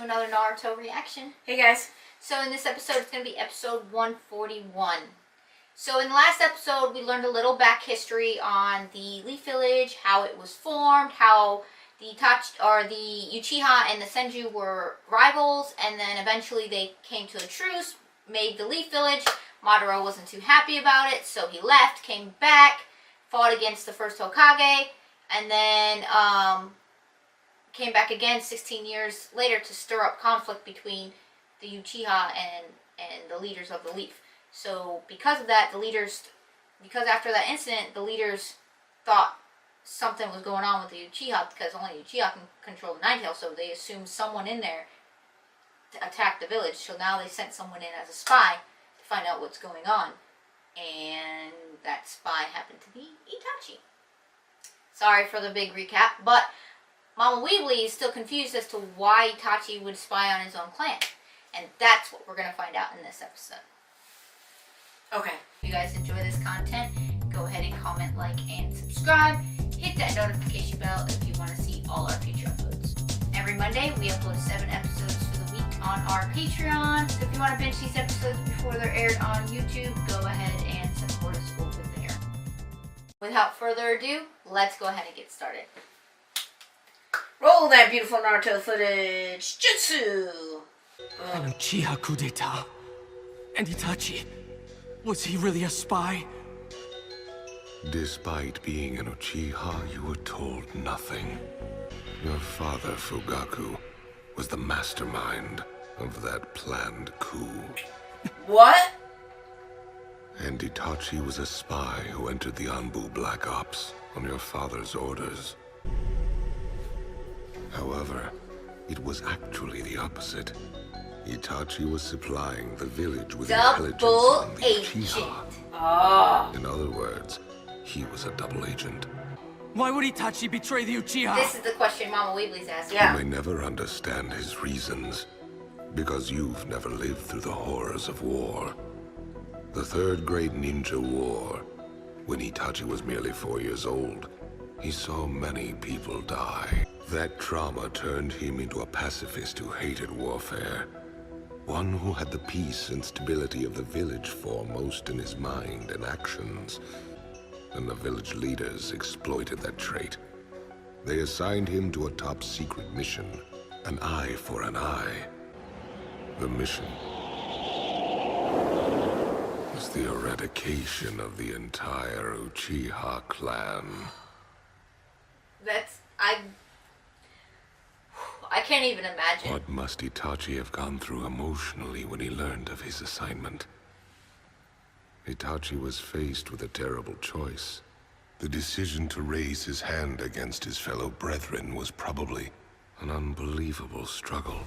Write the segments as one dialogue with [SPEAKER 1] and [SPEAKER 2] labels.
[SPEAKER 1] another Naruto reaction.
[SPEAKER 2] Hey guys.
[SPEAKER 1] So in this episode, it's going to be episode 141. So in the last episode, we learned a little back history on the Leaf Village, how it was formed, how the Uchiha and the Senju were rivals, and then eventually they came to a truce, made the Leaf Village. Madara wasn't too happy about it, so he left, came back, fought against the first Hokage, and then came back again 16 years later to stir up conflict between the Uchiha and the leaders of the Leaf. So because of that, because after that incident, the leaders thought something was going on with the Uchiha, because only Uchiha can control the Nine Tails, so they assumed someone in there to attack the village. So now they sent someone in as a spy to find out what's going on. And that spy happened to be Itachi. Sorry for the big recap, but Mama Weebly is still confused as to why Itachi would spy on his own clan. And that's what we're going to find out in this episode.
[SPEAKER 2] Okay.
[SPEAKER 1] If you guys enjoy this content, go ahead and comment, like, and subscribe. Hit that notification bell if you want to see all our future uploads. Every Monday, we upload 7 episodes for the week on our Patreon. So if you want to binge these episodes before they're aired on YouTube, go ahead and support us over there. Without further ado, let's go ahead and get started.
[SPEAKER 2] Roll that beautiful Naruto footage. Jutsu!
[SPEAKER 3] An Uchiha coup d'etat. And Itachi, was he really a spy?
[SPEAKER 4] Despite being an Uchiha, you were told nothing. Your father, Fugaku, was the mastermind of that planned coup.
[SPEAKER 2] What?
[SPEAKER 4] And Itachi was a spy who entered the Anbu Black Ops on your father's orders. However, it was actually the opposite. Itachi was supplying the village with intelligence on the Uchiha.
[SPEAKER 2] Oh.
[SPEAKER 4] In other words, he was a double agent.
[SPEAKER 3] Why would Itachi betray the Uchiha?
[SPEAKER 1] This is the question Mama Weebly's asking.
[SPEAKER 2] Yeah.
[SPEAKER 4] You may never understand his reasons, because you've never lived through the horrors of war. The Third Great Ninja War, when Itachi was merely 4 years old, he saw many people die. That trauma turned him into a pacifist who hated warfare. One who had the peace and stability of the village foremost in his mind and actions. And the village leaders exploited that trait. They assigned him to a top-secret mission, an eye for an eye. The mission was the eradication of the entire Uchiha clan.
[SPEAKER 1] I can't even imagine.
[SPEAKER 4] What must Itachi have gone through emotionally when he learned of his assignment? Itachi was faced with a terrible choice. The decision to raise his hand against his fellow brethren was probably an unbelievable struggle.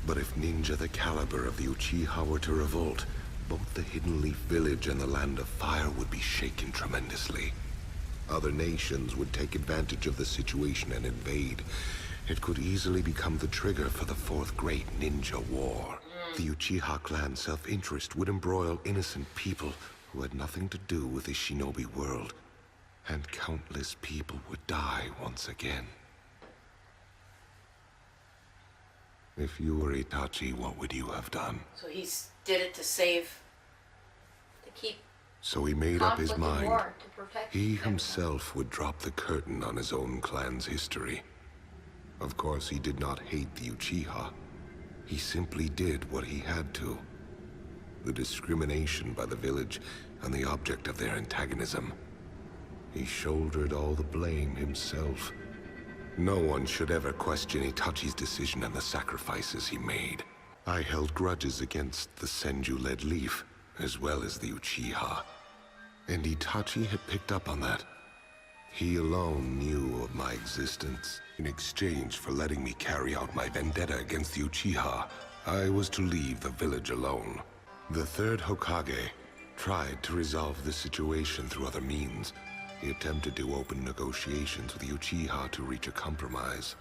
[SPEAKER 4] But if ninja the caliber of the Uchiha were to revolt, both the Hidden Leaf Village and the Land of Fire would be shaken tremendously. Other nations would take advantage of the situation and invade. It could easily become the trigger for the Fourth Great Ninja War. The Uchiha clan's self-interest would embroil innocent people who had nothing to do with the shinobi world, and countless people would die once again. If you were Itachi, what would you have done?
[SPEAKER 2] So he did it to save...
[SPEAKER 1] To keep
[SPEAKER 4] So he made up his
[SPEAKER 1] conflict and
[SPEAKER 4] mind.
[SPEAKER 1] war to protect
[SPEAKER 4] He
[SPEAKER 1] everyone.
[SPEAKER 4] himself would drop the curtain on his own clan's history. Of course, he did not hate the Uchiha. He simply did what he had to. The discrimination by the village and the object of their antagonism. He shouldered all the blame himself. No one should ever question Itachi's decision and the sacrifices he made. I held grudges against the Senju-led Leaf, as well as the Uchiha. And Itachi had picked up on that. He alone knew of my existence. In exchange for letting me carry out my vendetta against the Uchiha, I was to leave the village alone. The third Hokage tried to resolve the situation through other means. He attempted to open negotiations with the Uchiha to reach a compromise.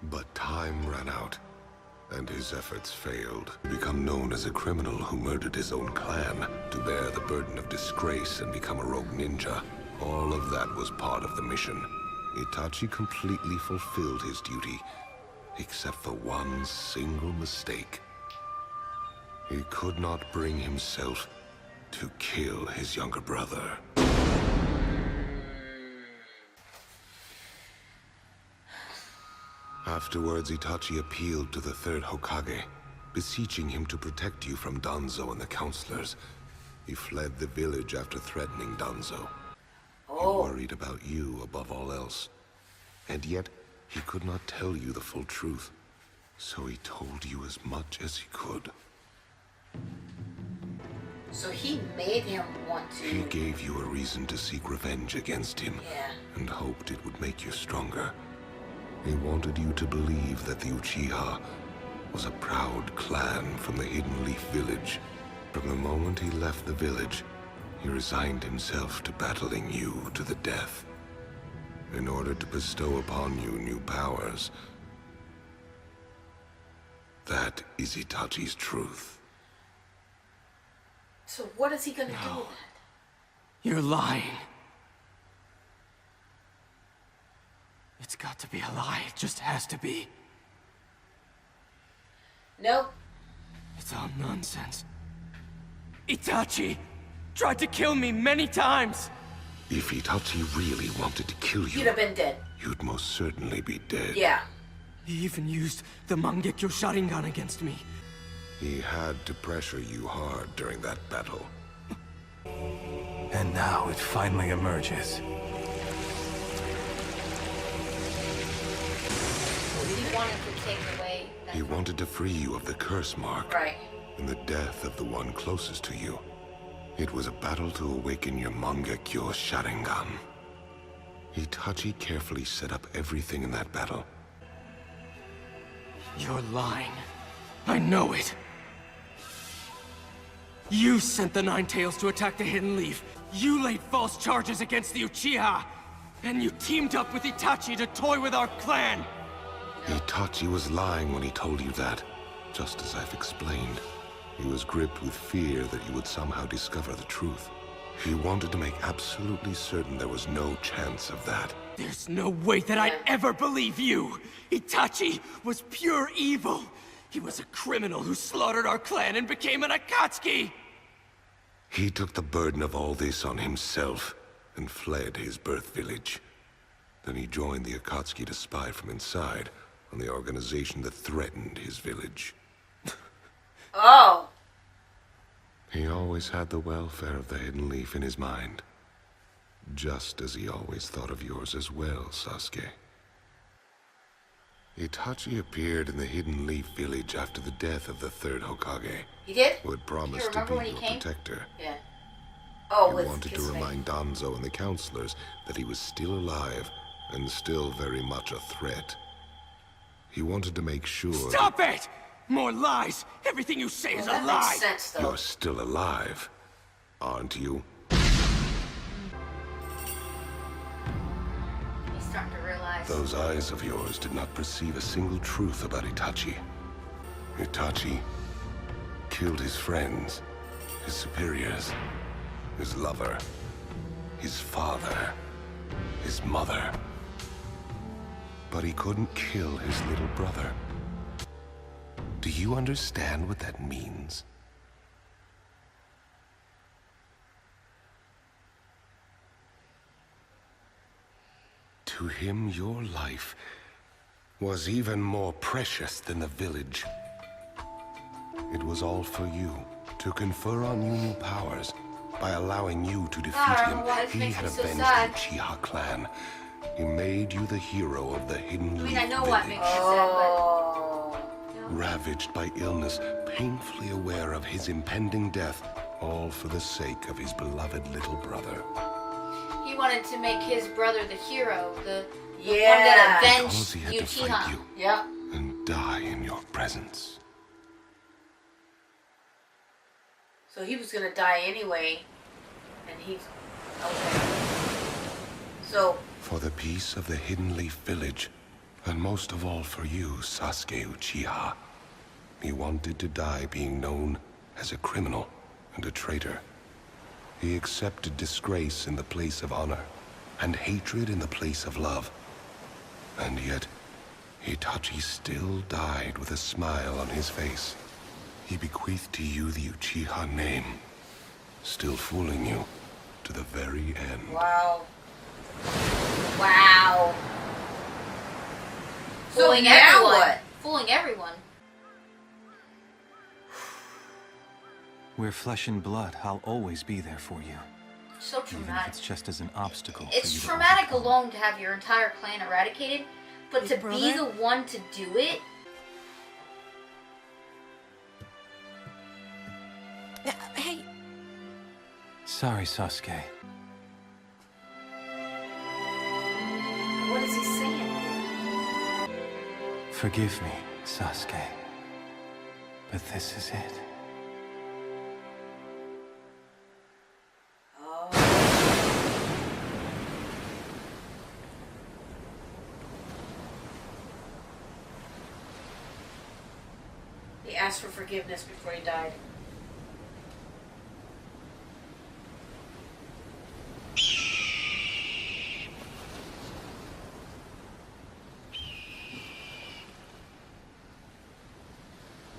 [SPEAKER 4] But time ran out, and his efforts failed. To become known as a criminal who murdered his own clan, to bear the burden of disgrace and become a rogue ninja, all of that was part of the mission. Itachi completely fulfilled his duty, except for one single mistake. He could not bring himself to kill his younger brother. Afterwards, Itachi appealed to the third Hokage, beseeching him to protect you from Danzo and the counselors. He fled the village after threatening Danzo. He worried about you above all else. And yet, he could not tell you the full truth. So he told you as much as he could.
[SPEAKER 2] So he made him want to.
[SPEAKER 4] He gave you a reason to seek revenge against him.
[SPEAKER 2] Yeah.
[SPEAKER 4] And hoped it would make you stronger. He wanted you to believe that the Uchiha was a proud clan from the Hidden Leaf village. From the moment he left the village, he resigned himself to battling you to the death, in order to bestow upon you new powers. That is Itachi's truth.
[SPEAKER 2] So what is he gonna do with that?
[SPEAKER 3] You're lying. It's got to be a lie. It just has to be.
[SPEAKER 2] Nope.
[SPEAKER 3] It's all nonsense. Itachi tried to kill me many times.
[SPEAKER 4] If Itachi really wanted to kill you,
[SPEAKER 2] You'd have been dead.
[SPEAKER 4] you'd most certainly be dead.
[SPEAKER 2] Yeah.
[SPEAKER 3] He even used the Mangekyo Sharingan against me.
[SPEAKER 4] He had to pressure you hard during that battle.
[SPEAKER 5] And now it finally emerges.
[SPEAKER 1] He wanted to take away that.
[SPEAKER 4] He wanted to free you of the curse mark.
[SPEAKER 2] Right.
[SPEAKER 4] And the death of the one closest to you. It was a battle to awaken your Mangekyo Sharingan. Itachi carefully set up everything in that battle.
[SPEAKER 3] You're lying. I know it. You sent the Nine Tails to attack the Hidden Leaf. You laid false charges against the Uchiha. And you teamed up with Itachi to toy with our clan.
[SPEAKER 4] Itachi was lying when he told you that, just as I've explained. He was gripped with fear that you would somehow discover the truth. He wanted to make absolutely certain there was no chance of that.
[SPEAKER 3] There's no way that I'd ever believe you! Itachi was pure evil! He was a criminal who slaughtered our clan and became an Akatsuki!
[SPEAKER 4] He took the burden of all this on himself and fled his birth village. Then he joined the Akatsuki to spy from inside on the organization that threatened his village.
[SPEAKER 2] Oh.
[SPEAKER 4] He always had the welfare of the Hidden Leaf in his mind. Just as he always thought of yours as well, Sasuke. Itachi appeared in the Hidden Leaf village after the death of the third Hokage,
[SPEAKER 2] He did?
[SPEAKER 4] who had promised to
[SPEAKER 1] remember
[SPEAKER 4] be
[SPEAKER 1] when he
[SPEAKER 4] your
[SPEAKER 1] came?
[SPEAKER 4] protector.
[SPEAKER 2] Yeah. Oh,
[SPEAKER 4] He
[SPEAKER 2] with
[SPEAKER 4] wanted to
[SPEAKER 2] Kisame.
[SPEAKER 4] remind Danzo and the counselors that he was still alive and still very much a threat. He wanted to make sure
[SPEAKER 3] Stop it! More lies! Everything you say is
[SPEAKER 2] Well,
[SPEAKER 3] a
[SPEAKER 2] that
[SPEAKER 3] lie!
[SPEAKER 2] makes sense,
[SPEAKER 4] that
[SPEAKER 2] though.
[SPEAKER 4] you're still alive, aren't you?
[SPEAKER 1] He's starting to realize.
[SPEAKER 4] Those eyes of yours did not perceive a single truth about Itachi. Itachi killed his friends, his superiors, his lover, his father, his mother. But he couldn't kill his little brother. Do you understand what that means? To him, your life was even more precious than the village. It was all for you, to confer on you new powers. By allowing you to defeat him,
[SPEAKER 1] why this
[SPEAKER 4] he
[SPEAKER 1] makes
[SPEAKER 4] had
[SPEAKER 1] me so
[SPEAKER 4] avenged
[SPEAKER 1] sad.
[SPEAKER 4] the Uchiha clan. He made you the hero of the Hidden
[SPEAKER 1] I
[SPEAKER 4] Leaf
[SPEAKER 1] mean, I know
[SPEAKER 4] village.
[SPEAKER 1] what makes me sad,
[SPEAKER 2] Oh.
[SPEAKER 4] Ravaged by illness, painfully aware of his impending death, all for the sake of his beloved little brother.
[SPEAKER 1] but he wanted to make his brother the hero, the one
[SPEAKER 2] Yeah.
[SPEAKER 1] that
[SPEAKER 4] Because
[SPEAKER 1] avenged
[SPEAKER 4] he had
[SPEAKER 1] the
[SPEAKER 4] to fight
[SPEAKER 1] Uchiha.
[SPEAKER 4] you
[SPEAKER 2] Yeah.
[SPEAKER 4] and die in your presence.
[SPEAKER 2] So he was gonna die anyway. And he's... Okay. So...
[SPEAKER 4] For the peace of the Hidden Leaf village, and most of all for you, Sasuke Uchiha. He wanted to die being known as a criminal and a traitor. He accepted disgrace in the place of honor, and hatred in the place of love. And yet, Itachi still died with a smile on his face. He bequeathed to you the Uchiha name, still fooling you to the very end.
[SPEAKER 2] Wow.
[SPEAKER 1] Wow.
[SPEAKER 2] So
[SPEAKER 1] Fooling
[SPEAKER 2] now
[SPEAKER 1] everyone.
[SPEAKER 2] what?
[SPEAKER 1] Fooling everyone.
[SPEAKER 5] We're flesh and blood. I'll always be there for you.
[SPEAKER 1] So
[SPEAKER 5] Even if
[SPEAKER 1] traumatic.
[SPEAKER 5] it's just as an obstacle for you
[SPEAKER 1] It's
[SPEAKER 5] to
[SPEAKER 1] traumatic
[SPEAKER 5] overcome.
[SPEAKER 1] alone to have your entire clan eradicated, but
[SPEAKER 6] Big
[SPEAKER 1] to
[SPEAKER 6] brother?
[SPEAKER 1] be the one to do it,
[SPEAKER 6] Hey,
[SPEAKER 5] Sorry, Sasuke.
[SPEAKER 1] what is he saying?
[SPEAKER 5] Forgive me, Sasuke. But this is it.
[SPEAKER 2] Oh. He asked for forgiveness before he died.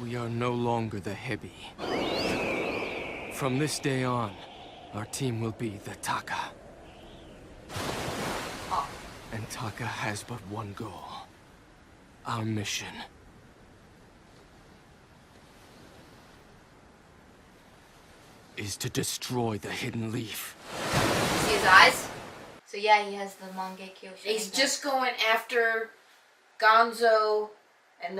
[SPEAKER 7] We are no longer the Hebi. From this day on, our team will be the Taka. And Taka has but one goal. Our mission. Is to destroy the hidden leaf.
[SPEAKER 1] See his eyes? So yeah, he has the Mangekyo Sharingan.
[SPEAKER 2] He's just going after Gonzo and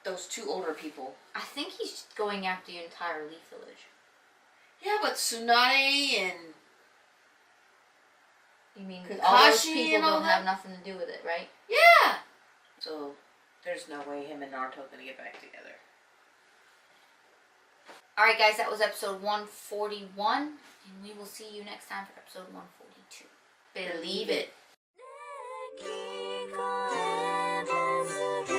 [SPEAKER 2] those two older people.
[SPEAKER 1] I think he's just going after the entire Leaf Village.
[SPEAKER 2] Yeah, but Tsunade and
[SPEAKER 1] You mean all those
[SPEAKER 2] Kakashi
[SPEAKER 1] people
[SPEAKER 2] and all
[SPEAKER 1] don't have
[SPEAKER 2] that?
[SPEAKER 1] nothing to do with it, right?
[SPEAKER 2] yeah. So there's no way him and Naruto are gonna get back together.
[SPEAKER 1] Alright guys, that was episode 141, and we will see you next time for episode 142. Believe it.
[SPEAKER 6] 聞こえます